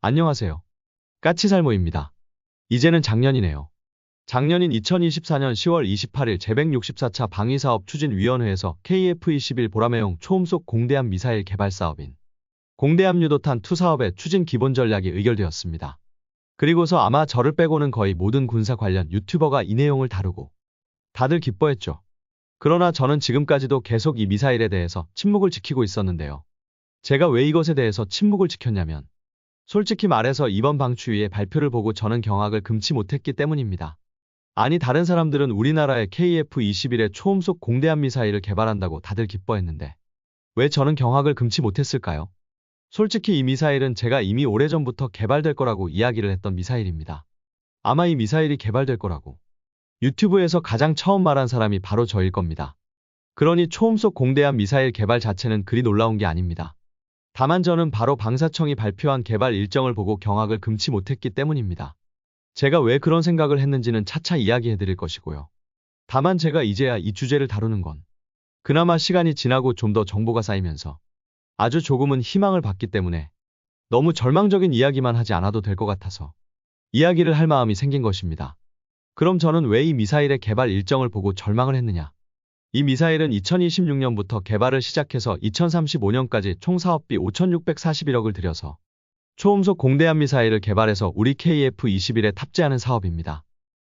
안녕하세요. 까치살모입니다. 이제는 작년이네요. 작년인 2024년 10월 28일 제164차 방위사업 추진위원회에서 KF-21 보라매용 초음속 공대함 미사일 개발 사업인 공대함 유도탄2 사업의 추진 기본 전략이 의결되었습니다. 그리고서 아마 저를 빼고는 거의 모든 군사 관련 유튜버가 이 내용을 다루고 다들 기뻐했죠. 그러나 저는 지금까지도 계속 이 미사일에 대해서 침묵을 지키고 있었는데요. 제가 왜 이것에 대해서 침묵을 지켰냐면 솔직히 말해서 이번 방추위의 발표를 보고 저는 경악을 금치 못했기 때문입니다. 아니 다른 사람들은 우리나라의 KF-21의 초음속 공대함 미사일을 개발한다고 다들 기뻐했는데 왜 저는 경악을 금치 못했을까요? 솔직히 이 미사일은 제가 이미 오래전부터 개발될 거라고 이야기를 했던 미사일입니다. 아마 이 미사일이 개발될 거라고 유튜브에서 가장 처음 말한 사람이 바로 저일 겁니다. 그러니 초음속 공대함 미사일 개발 자체는 그리 놀라운 게 아닙니다. 다만 저는 바로 방사청이 발표한 개발 일정을 보고 경악을 금치 못했기 때문입니다. 제가 왜 그런 생각을 했는지는 차차 이야기해드릴 것이고요. 다만 제가 이제야 이 주제를 다루는 건 그나마 시간이 지나고 좀 더 정보가 쌓이면서 아주 조금은 희망을 받기 때문에 너무 절망적인 이야기만 하지 않아도 될 것 같아서 이야기를 할 마음이 생긴 것입니다. 그럼 저는 왜 이 미사일의 개발 일정을 보고 절망을 했느냐? 이 미사일은 2026년부터 개발을 시작해서 2035년까지 총 사업비 5,641억을 들여서 초음속 공대함 미사일을 개발해서 우리 KF-21에 탑재하는 사업입니다.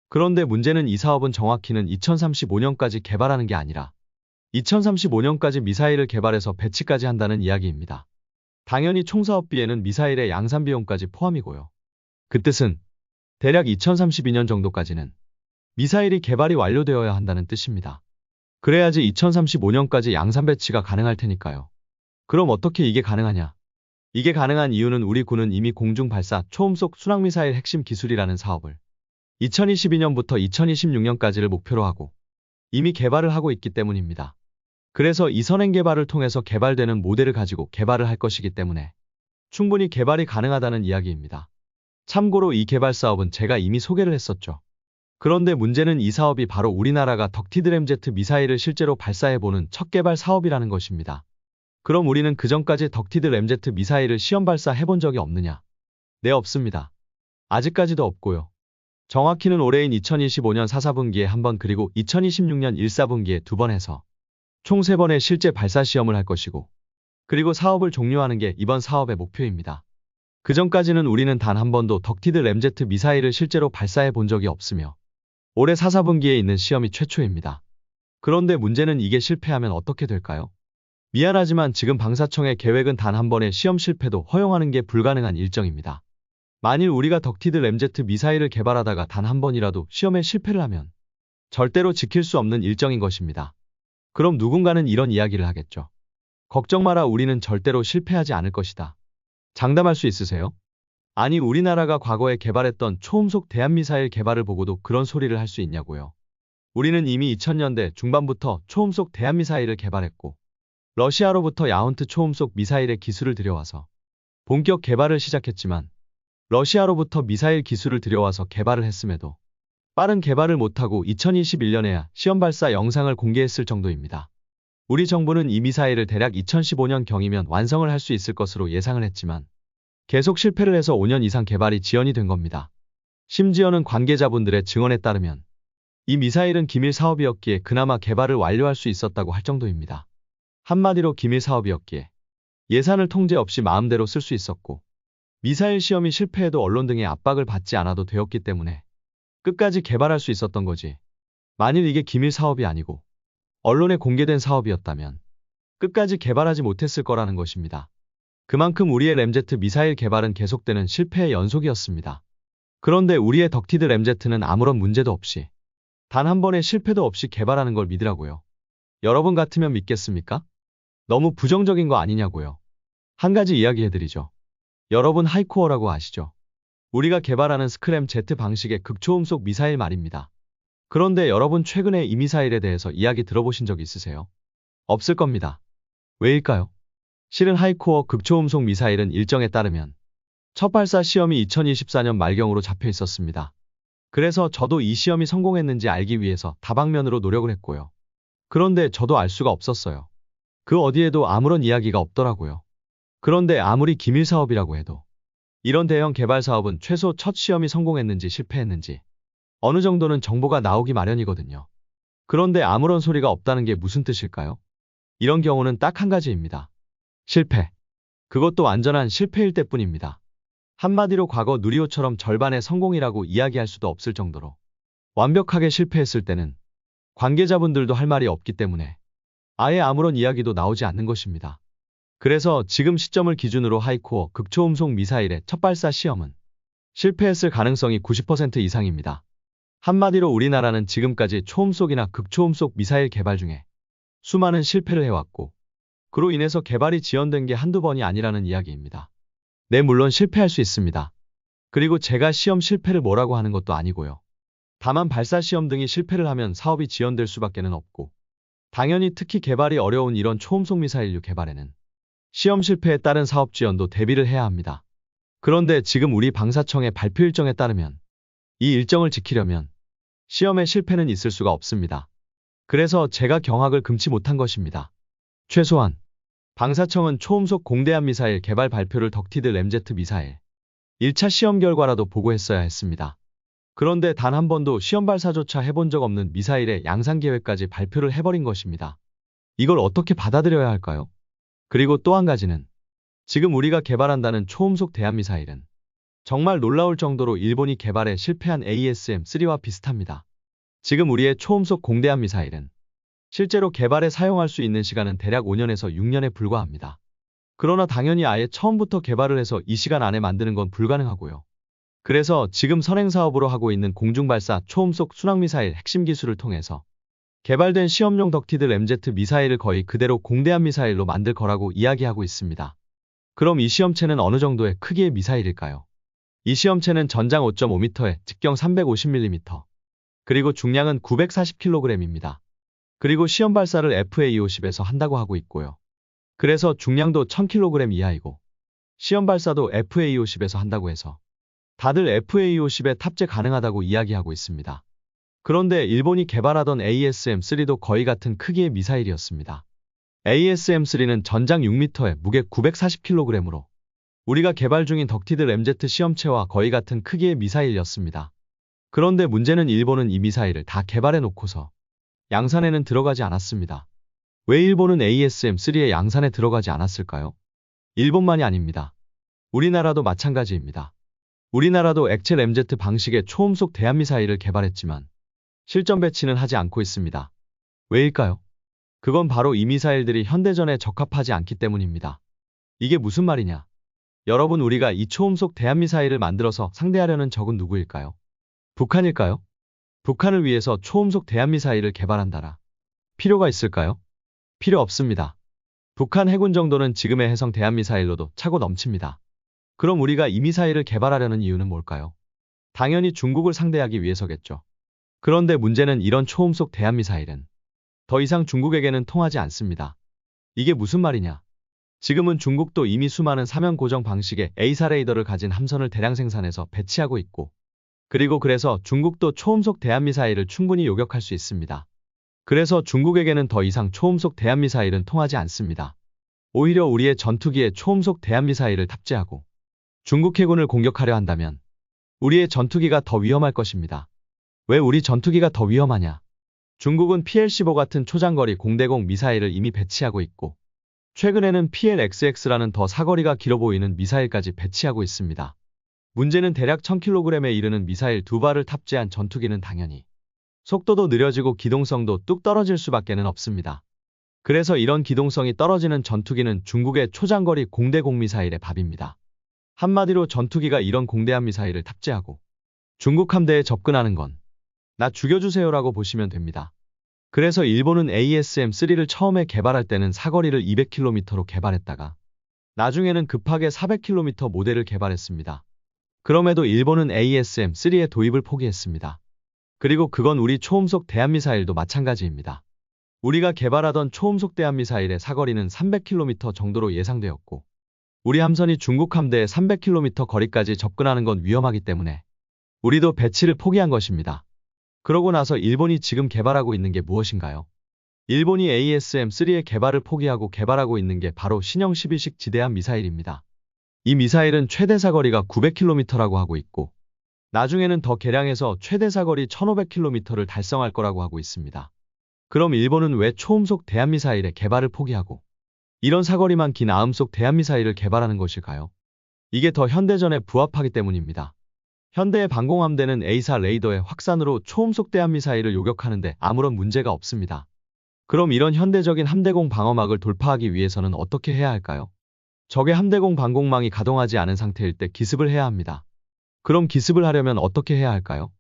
그런데 문제는 이 사업은 정확히는 2035년까지 개발하는 게 아니라 2035년까지 미사일을 개발해서 배치까지 한다는 이야기입니다. 당연히 총 사업비에는 미사일의 양산 비용까지 포함이고요. 그 뜻은 대략 2032년 정도까지는 미사일이 개발이 완료되어야 한다는 뜻입니다. 그래야지 2035년까지 양산 배치가 가능할 테니까요. 그럼 어떻게 이게 가능하냐? 이게 가능한 이유는 우리 군은 이미 공중 발사 초음속 순항미사일 핵심 기술이라는 사업을 2022년부터 2026년까지를 목표로 하고 이미 개발을 하고 있기 때문입니다. 그래서 이 선행 개발을 통해서 개발되는 모델을 가지고 개발을 할 것이기 때문에 충분히 개발이 가능하다는 이야기입니다. 참고로 이 개발 사업은 제가 이미 소개를 했었죠. 그런데 문제는 이 사업이 바로 우리나라가 덕티드 램제트 미사일을 실제로 발사해보는 첫 개발 사업이라는 것입니다. 그럼 우리는 그전까지 덕티드 램제트 미사일을 시험 발사해본 적이 없느냐? 네, 없습니다. 아직까지도 없고요. 정확히는 올해인 2025년 4사분기에 한 번 그리고 2026년 1사분기에 2번 해서 총 3번의 실제 발사 시험을 할 것이고 그리고 사업을 종료하는 게 이번 사업의 목표입니다. 그전까지는 우리는 단 한 번도 덕티드 램제트 미사일을 실제로 발사해 본 적이 없으며 올해 4사분기에 있는 시험이 최초입니다. 그런데 문제는 이게 실패하면 어떻게 될까요? 미안하지만 지금 방사청의 계획은 단 한 번의 시험 실패도 허용하는 게 불가능한 일정입니다. 만일 우리가 덕티드 램제트 미사일을 개발하다가 단 한 번이라도 시험에 실패를 하면 절대로 지킬 수 없는 일정인 것입니다. 그럼 누군가는 이런 이야기를 하겠죠. 걱정 마라, 우리는 절대로 실패하지 않을 것이다. 장담할 수 있으세요? 아니 우리나라가 과거에 개발했던 초음속 대함미사일 개발을 보고도 그런 소리를 할 수 있냐고요. 우리는 이미 2000년대 중반부터 초음속 대함미사일을 개발했고 러시아로부터 야혼트 초음속 미사일의 기술을 들여와서 본격 개발을 시작했지만 러시아로부터 미사일 기술을 들여와서 개발을 했음에도 빠른 개발을 못하고 2021년에야 시험 발사 영상을 공개했을 정도입니다. 우리 정부는 이 미사일을 대략 2015년경이면 완성을 할 수 있을 것으로 예상을 했지만 계속 실패를 해서 5년 이상 개발이 지연이 된 겁니다. 심지어는 관계자분들의 증언에 따르면 이 미사일은 기밀 사업이었기에 그나마 개발을 완료할 수 있었다고 할 정도입니다. 한마디로 기밀 사업이었기에 예산을 통제 없이 마음대로 쓸 수 있었고 미사일 시험이 실패해도 언론 등의 압박을 받지 않아도 되었기 때문에 끝까지 개발할 수 있었던 거지. 만일 이게 기밀 사업이 아니고 언론에 공개된 사업이었다면 끝까지 개발하지 못했을 거라는 것입니다. 그만큼 우리의 램제트 미사일 개발은 계속되는 실패의 연속이었습니다. 그런데 우리의 덕티드 램제트는 아무런 문제도 없이 단 한 번의 실패도 없이 개발하는 걸 믿으라고요. 여러분 같으면 믿겠습니까? 너무 부정적인 거 아니냐고요. 한 가지 이야기해드리죠. 여러분 하이코어라고 아시죠? 우리가 개발하는 스크램 Z 방식의 극초음속 미사일 말입니다. 그런데 여러분 최근에 이 미사일에 대해서 이야기 들어보신 적 있으세요? 없을 겁니다. 왜일까요? 실은 하이코어 극초음속 미사일은 일정에 따르면 첫 발사 시험이 2024년 말경으로 잡혀 있었습니다. 그래서 저도 이 시험이 성공했는지 알기 위해서 다방면으로 노력을 했고요. 그런데 저도 알 수가 없었어요. 그 어디에도 아무런 이야기가 없더라고요. 그런데 아무리 기밀 사업이라고 해도 이런 대형 개발 사업은 최소 첫 시험이 성공했는지 실패했는지 어느 정도는 정보가 나오기 마련이거든요. 그런데 아무런 소리가 없다는 게 무슨 뜻일까요? 이런 경우는 딱 한 가지입니다. 실패. 그것도 완전한 실패일 때뿐입니다. 한마디로 과거 누리호처럼 절반의 성공이라고 이야기할 수도 없을 정도로 완벽하게 실패했을 때는 관계자분들도 할 말이 없기 때문에 아예 아무런 이야기도 나오지 않는 것입니다. 그래서 지금 시점을 기준으로 하이코어 극초음속 미사일의 첫 발사 시험은 실패했을 가능성이 90% 이상입니다. 한마디로 우리나라는 지금까지 초음속이나 극초음속 미사일 개발 중에 수많은 실패를 해왔고 그로 인해서 개발이 지연된 게 한두 번이 아니라는 이야기입니다. 네, 물론 실패할 수 있습니다. 그리고 제가 시험 실패를 뭐라고 하는 것도 아니고요. 다만 발사 시험 등이 실패를 하면 사업이 지연될 수밖에는 없고 당연히 특히 개발이 어려운 이런 초음속 미사일류 개발에는 시험 실패에 따른 사업 지연도 대비를 해야 합니다. 그런데 지금 우리 방사청의 발표 일정에 따르면 이 일정을 지키려면 시험의 실패는 있을 수가 없습니다. 그래서 제가 경악을 금치 못한 것입니다. 최소한 방사청은 초음속 공대함 미사일 개발 발표를 덕티드 램제트 미사일 1차 시험 결과라도 보고했어야 했습니다. 그런데 단 한 번도 시험 발사조차 해본 적 없는 미사일의 양산 계획까지 발표를 해버린 것입니다. 이걸 어떻게 받아들여야 할까요? 그리고 또 한 가지는 지금 우리가 개발한다는 초음속 대함미사일은 정말 놀라울 정도로 일본이 개발에 실패한 ASM-3와 비슷합니다. 지금 우리의 초음속 공대함 미사일은 실제로 개발에 사용할 수 있는 시간은 대략 5년에서 6년에 불과합니다. 그러나 당연히 아예 처음부터 개발을 해서 이 시간 안에 만드는 건 불가능하고요. 그래서 지금 선행사업으로 하고 있는 공중발사 초음속 순항미사일 핵심 기술을 통해서 개발된 시험용 덕티드 램제트 미사일을 거의 그대로 공대함 미사일로 만들 거라고 이야기하고 있습니다. 그럼 이 시험체는 어느 정도의 크기의 미사일일까요? 이 시험체는 전장 5.5m에 직경 350mm, 그리고 중량은 940kg입니다. 그리고 시험 발사를 FA-50에서 한다고 하고 있고요. 그래서 중량도 1000kg 이하이고 시험 발사도 FA-50에서 한다고 해서 다들 FA-50에 탑재 가능하다고 이야기하고 있습니다. 그런데 일본이 개발하던 ASM-3도 거의 같은 크기의 미사일이었습니다. ASM-3는 전장 6m에 무게 940kg으로 우리가 개발 중인 덕티드 램제트 시험체와 거의 같은 크기의 미사일이었습니다. 그런데 문제는 일본은 이 미사일을 다 개발해 놓고서 양산에는 들어가지 않았습니다. 왜 일본은 ASM-3의 양산에 들어가지 않았을까요? 일본만이 아닙니다. 우리나라도 마찬가지입니다. 우리나라도 액체 램제트 방식의 초음속 대함미사일을 개발했지만 실전 배치는 하지 않고 있습니다. 왜일까요? 그건 바로 이 미사일들이 현대전에 적합하지 않기 때문입니다. 이게 무슨 말이냐? 여러분, 우리가 이 초음속 대함미사일을 만들어서 상대하려는 적은 누구일까요? 북한일까요? 북한을 위해서 초음속 대함미사일을 개발한다라 필요가 있을까요? 필요 없습니다. 북한 해군 정도는 지금의 해성 대함미사일로도 차고 넘칩니다. 그럼 우리가 이 미사일을 개발하려는 이유는 뭘까요? 당연히 중국을 상대하기 위해서겠죠. 그런데 문제는 이런 초음속 대함미사일은 더 이상 중국에게는 통하지 않습니다. 이게 무슨 말이냐? 지금은 중국도 이미 수많은 사면 고정 방식의 A사 레이더를 가진 함선을 대량 생산해서 배치하고 있고, 그리고 그래서 중국도 초음속 대함미사일을 충분히 요격할 수 있습니다. 그래서 중국에게는 더 이상 초음속 대함미사일은 통하지 않습니다. 오히려 우리의 전투기에 초음속 대함미사일을 탑재하고 중국 해군을 공격하려 한다면 우리의 전투기가 더 위험할 것입니다. 왜 우리 전투기가 더 위험하냐? 중국은 PL-15 같은 초장거리 공대공 미사일을 이미 배치하고 있고 최근에는 PL-XX라는 더 사거리가 길어 보이는 미사일까지 배치하고 있습니다. 문제는 대략 1000kg에 이르는 미사일 2발을 탑재한 전투기는 당연히 속도도 느려지고 기동성도 뚝 떨어질 수밖에는 없습니다. 그래서 이런 기동성이 떨어지는 전투기는 중국의 초장거리 공대공 미사일의 밥입니다. 한마디로 전투기가 이런 공대함 미사일을 탑재하고 중국 함대에 접근하는 건 나 죽여주세요라고 보시면 됩니다. 그래서 일본은 ASM-3를 처음에 개발할 때는 사거리를 200km로 개발했다가 나중에는 급하게 400km 모델을 개발했습니다. 그럼에도 일본은 ASM-3의 도입을 포기했습니다. 그리고 그건 우리 초음속 대함미사일도 마찬가지입니다. 우리가 개발하던 초음속 대함미사일의 사거리는 300km 정도로 예상되었고 우리 함선이 중국 함대의 300km 거리까지 접근하는 건 위험하기 때문에 우리도 배치를 포기한 것입니다. 그러고 나서 일본이 지금 개발하고 있는 게 무엇인가요? 일본이 ASM-3의 개발을 포기하고 개발하고 있는 게 바로 신형 12식 지대함 미사일입니다. 이 미사일은 최대 사거리가 900km라고 하고 있고 나중에는 더 개량해서 최대 사거리 1500km를 달성할 거라고 하고 있습니다. 그럼 일본은 왜 초음속 대한미사일의 개발을 포기하고 이런 사거리만 긴 아음속 대한미사일을 개발하는 것일까요? 이게 더 현대전에 부합하기 때문입니다. 현대의 방공함대는 A사 레이더의 확산으로 초음속 대한미사일을 요격하는데 아무런 문제가 없습니다. 그럼 이런 현대적인 함대공 방어막을 돌파하기 위해서는 어떻게 해야 할까요? 적의 함대공 방공망이 가동하지 않은 상태일 때 기습을 해야 합니다. 그럼 기습을 하려면 어떻게 해야 할까요?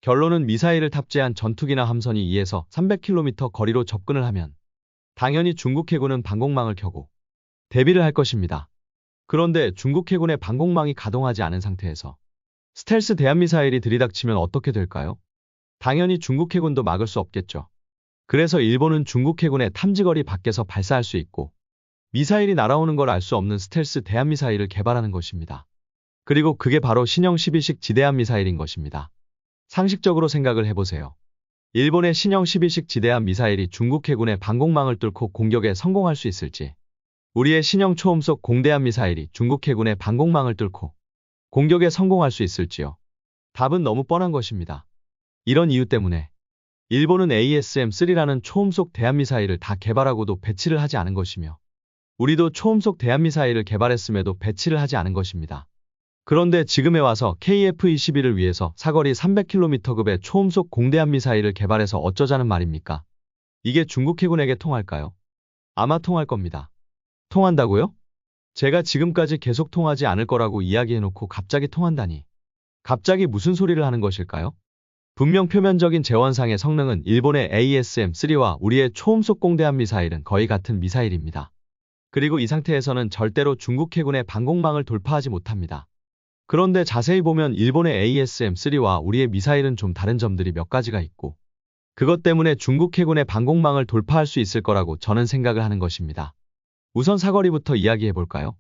결론은 미사일을 탑재한 전투기나 함선이 2에서 300km 거리로 접근을 하면 당연히 중국 해군은 방공망을 켜고 대비를 할 것입니다. 그런데 중국 해군의 방공망이 가동하지 않은 상태에서 스텔스 대한미사일이 들이닥치면 어떻게 될까요? 당연히 중국 해군도 막을 수 없겠죠. 그래서 일본은 중국 해군의 탐지거리 밖에서 발사할 수 있고 미사일이 날아오는 걸 알 수 없는 스텔스 대한미사일을 개발하는 것입니다. 그리고 그게 바로 신형 12식 지대함 미사일인 것입니다. 상식적으로 생각을 해보세요. 일본의 신형 12식 지대함 미사일이 중국 해군의 방공망을 뚫고 공격에 성공할 수 있을지, 우리의 신형 초음속 공대함 미사일이 중국 해군의 방공망을 뚫고 공격에 성공할 수 있을지요? 답은 너무 뻔한 것입니다. 이런 이유 때문에 일본은 ASM-3라는 초음속 대한미사일을 다 개발하고도 배치를 하지 않은 것이며 우리도 초음속 대한미사일을 개발했음에도 배치를 하지 않은 것입니다. 그런데 지금에 와서 KF-21을 위해서 사거리 300km급의 초음속 공대함 미사일을 개발해서 어쩌자는 말입니까? 이게 중국 해군에게 통할까요? 아마 통할 겁니다. 통한다고요? 제가 지금까지 계속 통하지 않을 거라고 이야기해놓고 갑자기 통한다니. 갑자기 무슨 소리를 하는 것일까요? 분명 표면적인 재원상의 성능은 일본의 ASM-3와 우리의 초음속 공대함 미사일은 거의 같은 미사일입니다. 그리고 이 상태에서는 절대로 중국 해군의 방공망을 돌파하지 못합니다. 그런데 자세히 보면 일본의 ASM-3와 우리의 미사일은 좀 다른 점들이 몇 가지가 있고 그것 때문에 중국 해군의 방공망을 돌파할 수 있을 거라고 저는 생각을 하는 것입니다. 우선 사거리부터 이야기해 볼까요?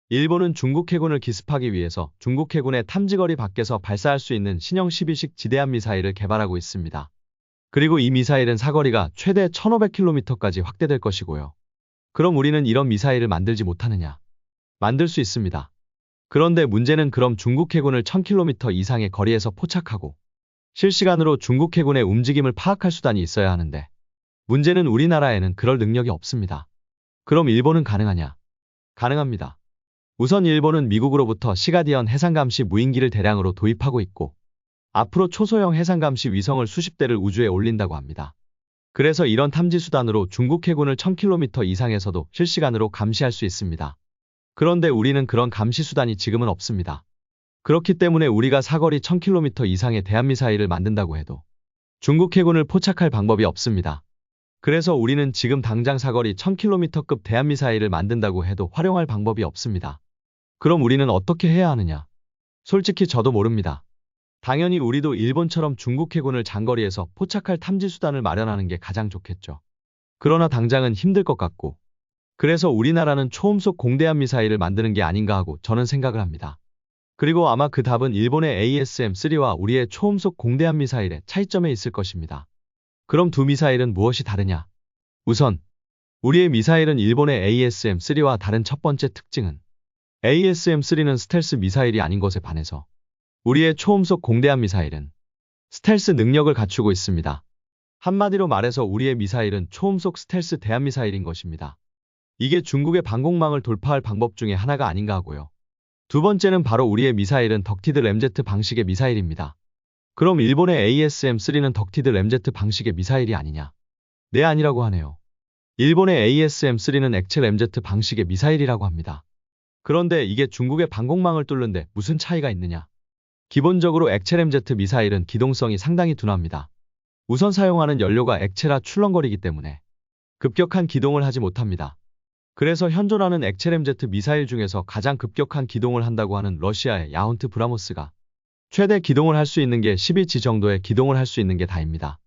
일본은 중국 해군을 기습하기 위해서 중국 해군의 탐지거리 밖에서 발사할 수 있는 신형 12식 지대함 미사일을 개발하고 있습니다. 그리고 이 미사일은 사거리가 최대 1500km까지 확대될 것이고요. 그럼 우리는 이런 미사일을 만들지 못하느냐? 만들 수 있습니다. 그런데 문제는 그럼 중국 해군을 1000km 이상의 거리에서 포착하고 실시간으로 중국 해군의 움직임을 파악할 수단이 있어야 하는데 문제는 우리나라에는 그럴 능력이 없습니다. 그럼 일본은 가능하냐? 가능합니다. 우선 일본은 미국으로부터 시가디언 해상감시 무인기를 대량으로 도입하고 있고 앞으로 초소형 해상감시 위성을 수십 대를 우주에 올린다고 합니다. 그래서 이런 탐지 수단으로 중국 해군을 1000km 이상에서도 실시간으로 감시할 수 있습니다. 그런데 우리는 그런 감시 수단이 지금은 없습니다. 그렇기 때문에 우리가 사거리 1000km 이상의 대한미사일을 만든다고 해도 중국 해군을 포착할 방법이 없습니다. 그래서 우리는 지금 당장 사거리 1000km급 대한미사일을 만든다고 해도 활용할 방법이 없습니다. 그럼 우리는 어떻게 해야 하느냐? 솔직히 저도 모릅니다. 당연히 우리도 일본처럼 중국 해군을 장거리에서 포착할 탐지 수단을 마련하는 게 가장 좋겠죠. 그러나 당장은 힘들 것 같고 그래서 우리나라는 초음속 공대함 미사일을 만드는 게 아닌가 하고 저는 생각을 합니다. 그리고 아마 그 답은 일본의 ASM-3와 우리의 초음속 공대함 미사일의 차이점에 있을 것입니다. 그럼 두 미사일은 무엇이 다르냐? 우선 우리의 미사일은 일본의 ASM-3와 다른 첫 번째 특징은 ASM-3는 스텔스 미사일이 아닌 것에 반해서 우리의 초음속 공대함 미사일은 스텔스 능력을 갖추고 있습니다. 한마디로 말해서 우리의 미사일은 초음속 스텔스 대한미사일인 것입니다. 이게 중국의 방공망을 돌파할 방법 중에 하나가 아닌가 하고요. 두 번째는 바로 우리의 미사일은 덕티드 램제트 방식의 미사일입니다. 그럼 일본의 ASM-3는 덕티드 램제트 방식의 미사일이 아니냐? 네, 아니라고 하네요. 일본의 ASM-3는 액체 램제트 방식의 미사일이라고 합니다. 그런데 이게 중국의 방공망을 뚫는데 무슨 차이가 있느냐? 기본적으로 액체 램제트 미사일은 기동성이 상당히 둔합니다. 우선 사용하는 연료가 액체라 출렁거리기 때문에 급격한 기동을 하지 못합니다. 그래서 현존하는 액체 램제트 미사일 중에서 가장 급격한 기동을 한다고 하는 러시아의 야혼트 브라모스가 최대 기동을 할 수 있는 게 12지 정도의 기동을 할 수 있는 게 다입니다.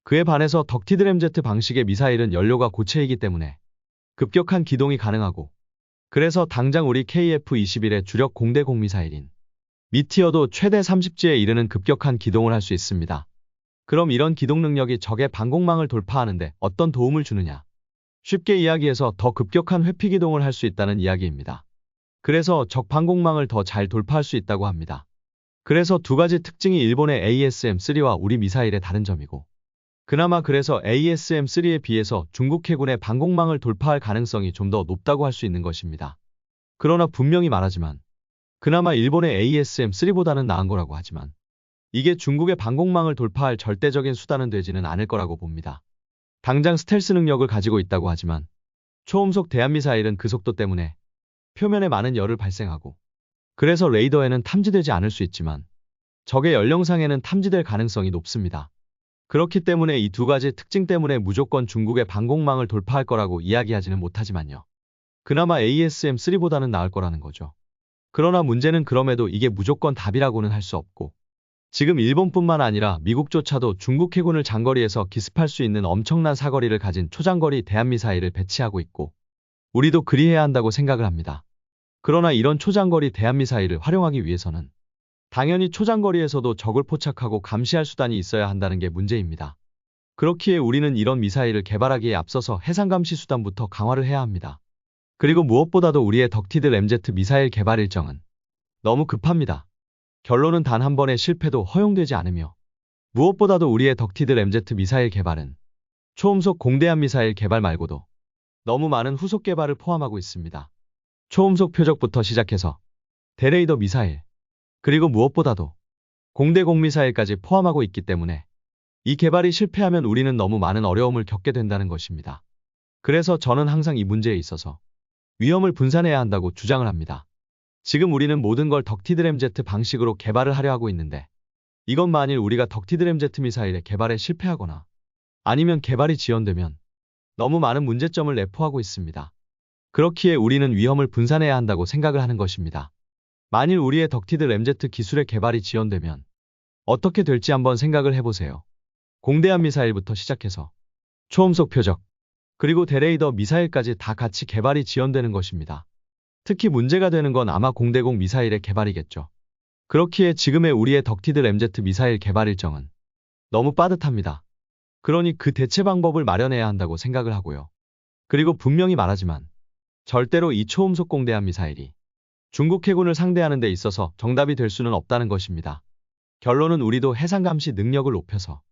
그에 반해서 덕티드 램제트 방식의 미사일은 연료가 고체이기 때문에 급격한 기동이 가능하고 그래서 당장 우리 KF-21의 주력 공대 공미사일인 미티어도 최대 30지에 이르는 급격한 기동을 할 수 있습니다. 그럼 이런 기동 능력이 적의 방공망을 돌파하는데 어떤 도움을 주느냐? 쉽게 이야기해서 더 급격한 회피 기동을 할 수 있다는 이야기입니다. 그래서 적 방공망을 더 잘 돌파할 수 있다고 합니다. 그래서 두 가지 특징이 일본의 ASM-3와 우리 미사일의 다른 점이고, 그나마 그래서 ASM-3에 비해서 중국 해군의 방공망을 돌파할 가능성이 좀 더 높다고 할 수 있는 것입니다. 그러나 분명히 말하지만, 그나마 일본의 ASM-3보다는 나은 거라고 하지만, 이게 중국의 방공망을 돌파할 절대적인 수단은 되지는 않을 거라고 봅니다. 당장 스텔스 능력을 가지고 있다고 하지만, 초음속 대한미사일은 그 속도 때문에 표면에 많은 열을 발생하고, 그래서 레이더에는 탐지되지 않을 수 있지만, 적의 연령상에는 탐지될 가능성이 높습니다. 그렇기 때문에 이 두 가지 특징 때문에 무조건 중국의 방공망을 돌파할 거라고 이야기하지는 못하지만요. 그나마 ASM-3보다는 나을 거라는 거죠. 그러나 문제는 그럼에도 이게 무조건 답이라고는 할 수 없고, 지금 일본뿐만 아니라 미국조차도 중국 해군을 장거리에서 기습할 수 있는 엄청난 사거리를 가진 초장거리 대한미사일을 배치하고 있고, 우리도 그리해야 한다고 생각을 합니다. 그러나 이런 초장거리 대한미사일을 활용하기 위해서는 당연히 초장거리에서도 적을 포착하고 감시할 수단이 있어야 한다는 게 문제입니다. 그렇기에 우리는 이런 미사일을 개발하기에 앞서서 해상감시 수단부터 강화를 해야 합니다. 그리고 무엇보다도 우리의 덕티드 램제트 미사일 개발 일정은 너무 급합니다. 결론은 단 한 번의 실패도 허용되지 않으며, 무엇보다도 우리의 덕티드 램제트 미사일 개발은 초음속 공대함 미사일 개발 말고도 너무 많은 후속 개발을 포함하고 있습니다. 초음속 표적부터 시작해서 대레이더 미사일, 그리고 무엇보다도 공대공 미사일까지 포함하고 있기 때문에 이 개발이 실패하면 우리는 너무 많은 어려움을 겪게 된다는 것입니다. 그래서 저는 항상 이 문제에 있어서 위험을 분산해야 한다고 주장을 합니다. 지금 우리는 모든 걸 덕티드램제트 방식으로 개발을 하려 하고 있는데, 이건 만일 우리가 덕티드램제트 미사일의 개발에 실패하거나 아니면 개발이 지연되면 너무 많은 문제점을 내포하고 있습니다. 그렇기에 우리는 위험을 분산해야 한다고 생각을 하는 것입니다. 만일 우리의 덕티드 램제트 기술의 개발이 지연되면 어떻게 될지 한번 생각을 해보세요. 공대함 미사일부터 시작해서 초음속 표적, 그리고 대레이더 미사일까지 다 같이 개발이 지연되는 것입니다. 특히 문제가 되는 건 아마 공대공 미사일의 개발이겠죠. 그렇기에 지금의 우리의 덕티드 램제트 미사일 개발 일정은 너무 빠듯합니다. 그러니 그 대체 방법을 마련해야 한다고 생각을 하고요. 그리고 분명히 말하지만 절대로 이 초음속 공대함 미사일이 중국 해군을 상대하는 데 있어서 정답이 될 수는 없다는 것입니다. 결론은 우리도 해상감시 능력을 높여서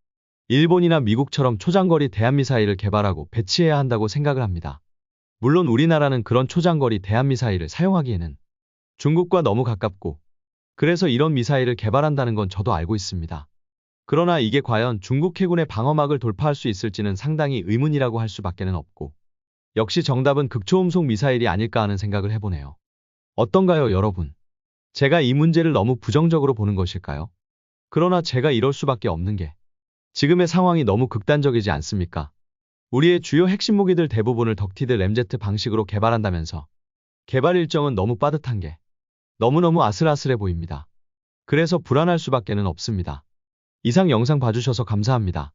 일본이나 미국처럼 초장거리 대한미사일을 개발하고 배치해야 한다고 생각을 합니다. 물론 우리나라는 그런 초장거리 대한미사일을 사용하기에는 중국과 너무 가깝고, 그래서 이런 미사일을 개발한다는 건 저도 알고 있습니다. 그러나 이게 과연 중국 해군의 방어막을 돌파할 수 있을지는 상당히 의문이라고 할 수밖에는 없고, 역시 정답은 극초음속 미사일이 아닐까 하는 생각을 해보네요. 어떤가요, 여러분? 제가 이 문제를 너무 부정적으로 보는 것일까요? 그러나 제가 이럴 수밖에 없는 게 지금의 상황이 너무 극단적이지 않습니까? 우리의 주요 핵심 무기들 대부분을 덕티드 램제트 방식으로 개발한다면서 개발 일정은 너무 빠듯한 게 너무너무 아슬아슬해 보입니다. 그래서 불안할 수밖에는 없습니다. 이상 영상 봐주셔서 감사합니다.